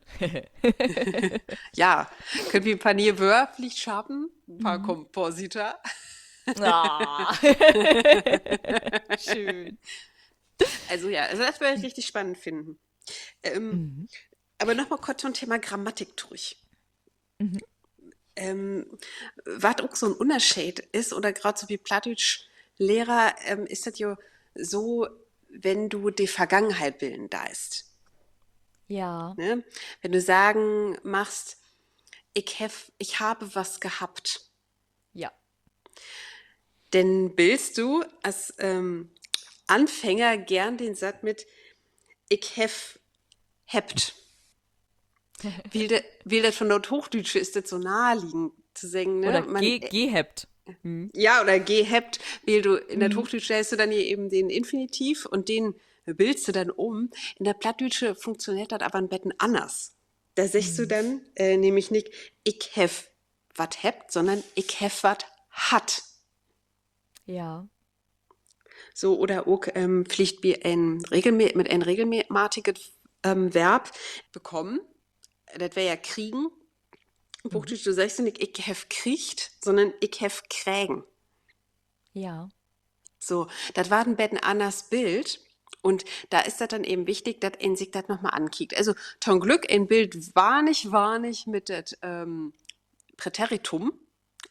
ja, können wir ein paar Nierwör vielleicht schaffen? Ein paar
Mhm.
Komposita.
Ah. Schön.
Also ja, also das würde ich richtig spannend finden. Ähm,
Mhm.
aber nochmal kurz zum Thema Grammatik durch.
Mhm.
Ähm, was auch so ein Unterschied ist, oder gerade so wie Plattdeutsch-Lehrer, ist das ja so, wenn du die Vergangenheit bilden darfst.
Ja,
Ne? Wenn du sagen machst, ich habe was gehabt,
ja.
dann bildest du als Anfänger gern den Satz mit ich hebt. Wie das von Nordhochdeutsch ist, das so naheliegend zu sagen, ne?
Oder gehabt. Mhm.
Ja, oder gehabt, weil du in der
Mhm.
Hochdeutsch stellst du dann hier eben den Infinitiv und den bildest du dann um. In der Plattdeutsche funktioniert das aber ein bisschen anders. Da sagst du
Mhm.
dann nämlich nicht, ich hef wat hebt, sondern ich hef wat hat.
Ja.
So, oder auch vielleicht wie mit ein regelmäßiges Verb bekommen. Das wäre ja kriegen.
Mhm.
Hochdeutsch, du sagst ja nicht, ich hef kriegt, sondern ich hef krägen.
Ja.
So, das war ein bisschen anders Bild. Und da ist das dann eben wichtig, dass ein sich das nochmal ankickt. Also, zum Glück, ein Bild war nicht mit das Präteritum.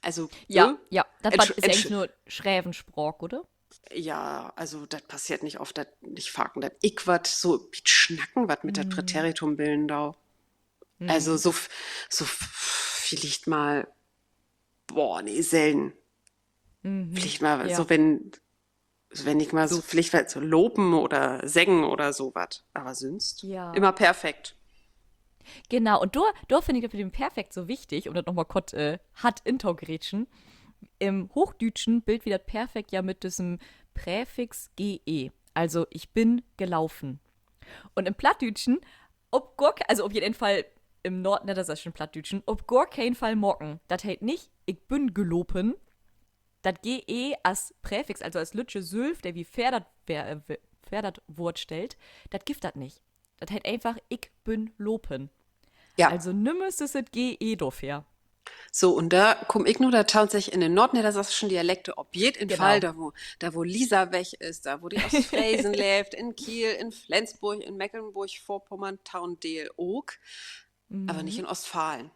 Also,
Ja,
ne?
ja. Das
Entsch
ist ja eigentlich
entsch
nur Schrävensprach, oder?
ja, also, das passiert nicht oft, dass nicht faken, das ich wat so wie schnacken, was mit das
Mhm.
Präteritum bilden da. Also,
Mhm.
vielleicht mal, boah, nee, selten.
Mhm.
Vielleicht mal
Ja.
so, wenn ich mal so,
So,
vielleicht mal so lopen oder sägen oder sowas. Aber sonst
ja.
immer perfekt.
Genau. Und da finde ich das mit dem Perfekt so wichtig, um das nochmal kurz hat intergrätschen. Im Hochdeutschen Bild wird das Perfekt ja mit diesem Präfix ge. Also ich bin gelaufen. Und im Plattdütschen, also auf jeden Fall im nordniedersächsischen Plattdütschen, ob gar kein Fall mocken. Das heißt nicht, ich bin gelopen. Das ge als Präfix, also als Lütsche Sülf, der wie Pferdert Wort stellt, das gibt das nicht. Das heißt einfach, ich bin lopen.
Ja,
Also nimmst es ge dafür.
so, und da komme ich nur da tatsächlich in den nordniedersächsischen Dialekte, ob jeden Fall,
Genau.
da wo Lisa weg ist, da wo die aus Fräsen lebt, in Kiel, in Flensburg, in Mecklenburg-Vorpommern, Taundeel auch, aber nicht
Mhm.
in Ostfalen.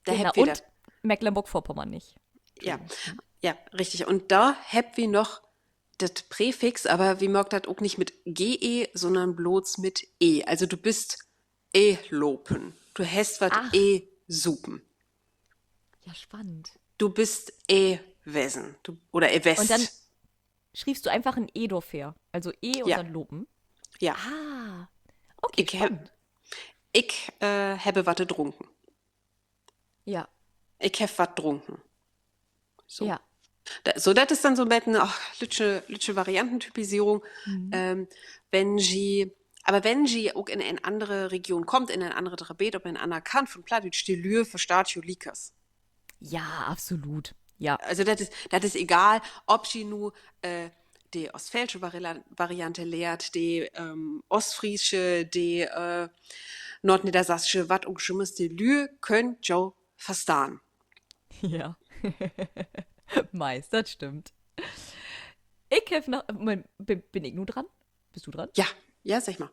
Da
Genau.
habt wir das.
Und Mecklenburg-Vorpommern nicht.
Ja,
Entschuldigung.
ja, richtig. Und da habt wir noch das Präfix, aber wie merkt das auch nicht mit ge, sondern bloß mit e. Also du bist lopen. Du hast wat
Ach,
supen.
ja, spannend.
Du bist wesen. Oder
Und dann
west.
schriebst du einfach ein E dafür. Also E und
Ja,
dann Lopen.
ja.
Ah, okay,
Ich, hab,
spannend.
habe wat getrunken.
Ja,
Ich hab wat getrunken. So.
ja.
So, das ist dann so ein bisschen, ach, lütsche Variantentypisierung.
Mhm.
Ähm, wenn sie auch in eine andere Region kommt, in ein anderes Gebiet, ob in ein anderer Kant von Plattdeutsch, die Lühe versteht jo Likas.
Ja, absolut. Ja,
Also das ist egal, ob sie nur die ostfälische Variante lehrt, die ostfriesische, die nordniedersächsische, was auch schlimmes, die Lühe könnt jo verstehen.
ja. Meist, das stimmt. Ich habe noch. Moment, bin ich nur dran? Bist du dran?
Ja, ja, sag mal.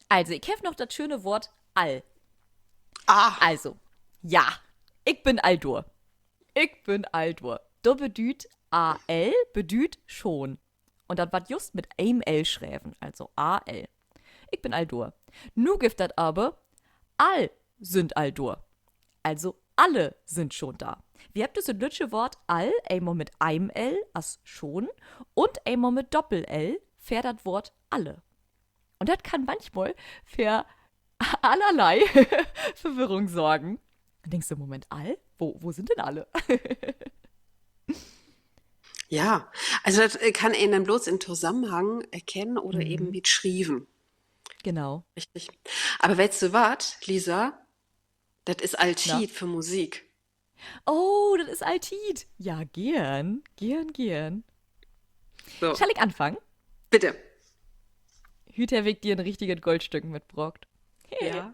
Also, ich habe noch das schöne Wort all.
Ah,
Also, ja, ich bin Aldur. Ich bin Aldur. Da bedüht AL bedüht schon. Und das war just mit einem L schreiben, also AL. Ich bin Aldur. Nu gibt das aber all sind Aldur. Also alle sind schon da. Wir habt das deutsche Wort all einmal mit einem L als schon und einmal mit Doppel-L fährt das Wort alle. Und das kann manchmal für allerlei Verwirrung sorgen. Dann denkst du, Moment, all? Wo sind denn alle?
ja. Also das kann ihn dann bloß in Zusammenhang erkennen oder eben
Mhm,
wie geschrieben.
genau.
Richtig. Aber weißt du was, Lisa? Das ist
Na?
Altit für Musik.
Oh, das ist Altit. Ja, gern. Gern, gern.
So,
Soll ich anfangen?
bitte.
Hüterweg dir ein richtiges Goldstück mitgebracht.
Ja.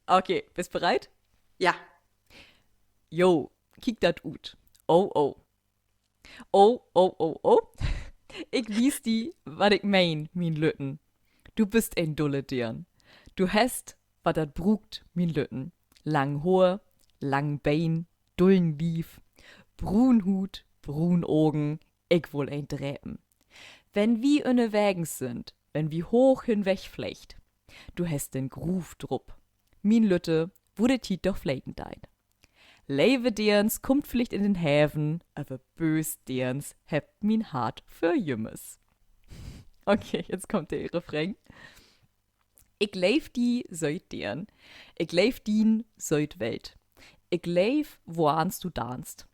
Okay, bist bereit?
Ja.
Jo, kiek dat ut. Oh, oh. Oh, oh, oh, oh. Ich wies die, wat ich mein, min Lütten. Du bist ein dulle Dirn. Du hast, wat dat brugt, min Lütten. Lang Haar, lang Bein, dullen Lief, brun Hut, brun Augen, ich wohl ein Dräpen. Wenn wie inne Wägens sind, wenn wie hoch hinwegflecht, du hast den Gruf drupp. Min Lütte, wurde tit doch flecken dein. Leve derns kommt Pflicht in den Häfen, aber bös derns hebt min hart für Jümmes. Okay, jetzt kommt der Refrain. Ich leef die soit deren. Ich leef dien soit Welt. Ich leef, woans du danst.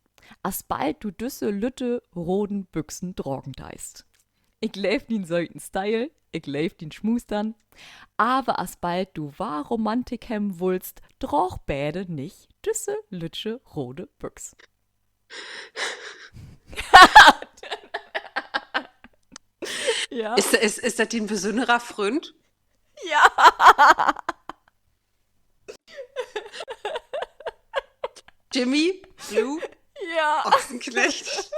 As bald du düsse lütte roden Büchsen drogen deist. Ich leef dien soiten Style, ich leef dien Schmustern. Aber as bald du wahr Romantik hem wulst, droch bäde nicht düsse lütsche rode Büchs. Ja.
Ist das ein besonderer Freund?
Ja.
Jimmy Blue
Ja.
Ochsenknecht.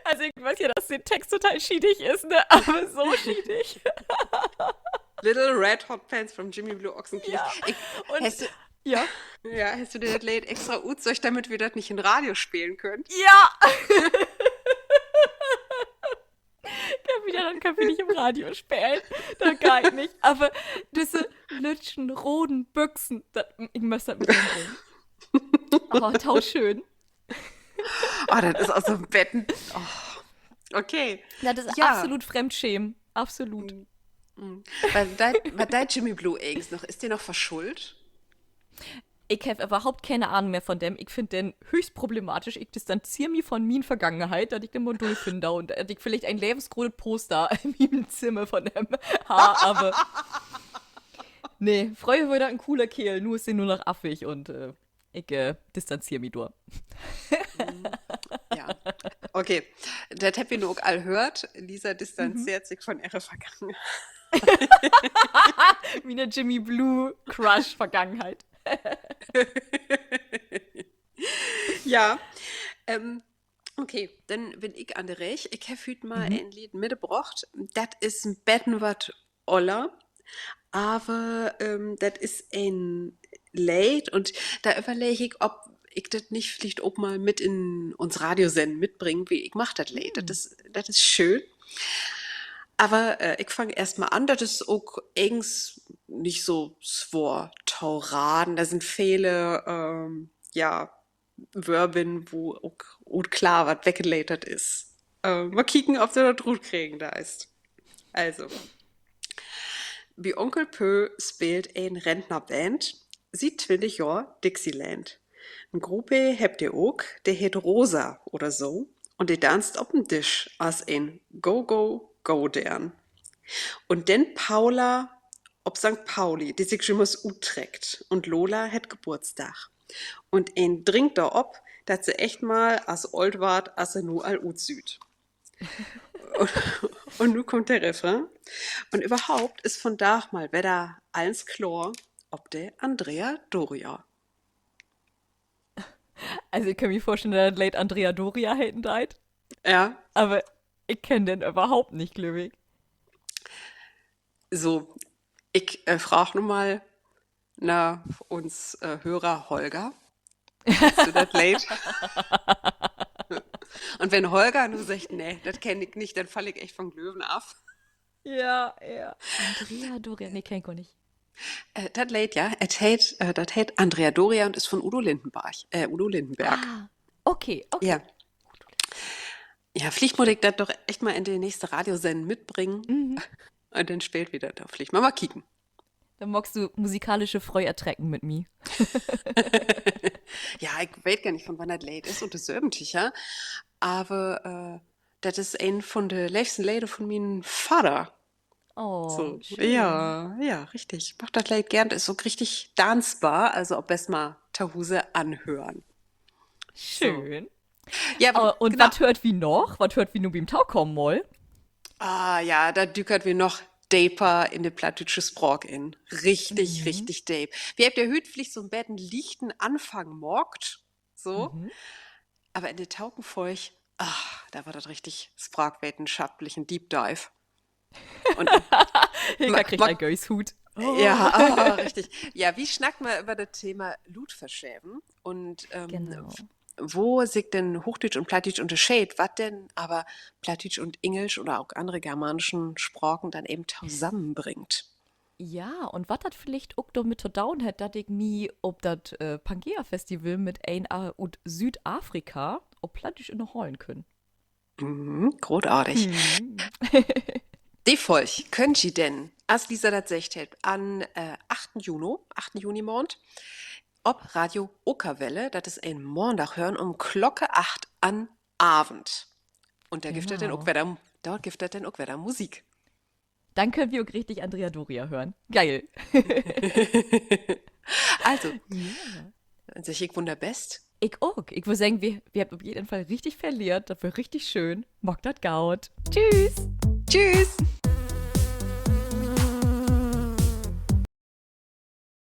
Also ich weiß ja, dass der Text total schiedig ist, ne? Aber so schiedig.
Little Red Hot Pants from Jimmy Blue Ochsenknecht.
Ja. Und
Hast du,
ja.
ja, hast du dir das Lied extra Utzeug, damit wir das nicht in Radio spielen können?
Ja. Dann können wir nicht im Radio spielen. Das geht nicht. Aber diese lütschen, roten Büchsen, ich möchte das mit bringen. Oh, tauschschön.
Oh, das ist aus so einem Betten. Oh. Okay.
Das ist
Ja.
absolut Fremdschämen. Absolut.
Was dein Jimmy Blue Eggs noch? Ist der noch verschuldet?
Ich habe überhaupt keine Ahnung mehr von dem. Ich finde den höchst problematisch. Ich distanziere mich von meiner Vergangenheit, dass ich den Modul finde und dass ich vielleicht ein lebensgroßes Poster in meinem Zimmer von dem habe, aber nee, Freude wird ein cooler Kerl, nur ist sie nur noch affig und ich distanziere mich durch.
Ja. Okay. Das habt ihr nur auch all hört. Lisa distanziert sich von ihrer Vergangenheit.
Wie eine Jimmy Blue Crush-Vergangenheit.
Ja. Okay, dann bin ich an der Reich. Ich habe heute mal ein Lied mitgebracht. Das ist ein Betten wat Oller. Aber das ist ein Lied und da überlege ich, ob ich das nicht vielleicht auch mal mit in uns Radiosenden mitbringen, wie ich mache das Lied. Das ist schön. Aber ich fange erstmal an, das ist auch eigens nicht so svor Tauraden. Da sind viele, ja, Wörben, wo auch klar was weggeleitet ist. Mal kicken, ob du das gut kriegen da ist. Also, wie Onkel Pö spielt ein Rentnerband, sieht 20 Jahre Dixieland. Eine Gruppe habt ihr auch, der heet Rosa oder so, und die tanzt auf dem Tisch als ein Go-Go-Go-Dern. Und dann Paula ob St. Pauli, die sich schon was trägt. Und Lola hat Geburtstag. Und ein dringt da ob, dass sie echt mal als old wart, als sie nur all süd. Und nun kommt der Refrain. Und überhaupt ist von da mal wieder alles klar, ob der Andrea Doria.
Also ich kann mir vorstellen, dass das Late Andrea Doria hätten deit.
Ja,
Aber ich kenne den überhaupt nicht, glücklich.
so, ich frage nun mal nach uns Hörer Holger. Kennst du das Lied? Und wenn Holger nur sagt, nee, das kenne ich nicht, dann falle ich echt von Löwen ab.
Ja. Andrea Doria, nee, kenn ich gar nicht.
Das Lied, ja, das heißt Andrea Doria und ist von Udo Lindenberg.
Ah, okay.
Ja. Ja, vielleicht muss ich das doch echt mal in die nächste Radiosendung mitbringen. Und dann spielt wieder da. Vielleicht mal kicken.
Dann magst du musikalische Freude ertrecken mit mir.
Ja, ich weiß gar nicht, von wann das Lied ist und das Söbenticher. Aber das ist ein von den liebsten Lieder von meinem Vater.
Oh,
So,
schön.
ja, richtig. Ich mach das Lied gern. Das ist so richtig tanzbar. Also ob best mal Tahuse anhören.
Schön.
Ja,
Und
genau.
was hört wie noch? Was hört wie nur beim Tau kommen mal?
Ah ja, da dükert wir noch deeper in de plattdütsche Sprach in. Richtig,
Mhm.
richtig deep. Wie habt ihr heute vielleicht so ein Betten lichten Anfang morgt, so,
Mhm.
aber in de Taukenfeuch, da war das richtig sprachwissenschaftlichen Deep Dive. Und
Hilka kriegt ein Gäushut. Oh.
ja, richtig. Ja, wie schnackt man über das Thema Ludverschäben und
Genau.
wo sich denn Hochdeutsch und Plattdeutsch unterscheidet, was denn aber Plattdeutsch und Englisch oder auch andere germanischen Sprachen dann eben zusammenbringt.
Ja, und was das vielleicht auch damit zu tun hat, dass ich mich ob das Pangea-Festival mit ein und Südafrika ob Plattdeutsch in Hollen können.
Mhm, großartig.
Hm.
Die Folch könnt ihr denn, als Lisa das sagt, an 8. Junimond, ob Radio Okerwelle, das ist ein Montag hören, um Glocke 8 an Abend. Und da gibt es dann auch
Genau.
wieder, dort gibt es dann auch wieder Musik.
Dann können wir auch richtig Andrea Doria hören. Geil.
Also,
Ja.
dann sag ich wunderbest.
Ich auch. Ich würde sagen, wir haben auf jeden Fall richtig verliert. Das war richtig schön. Mock das Gaut. Tschüss.
Tschüss!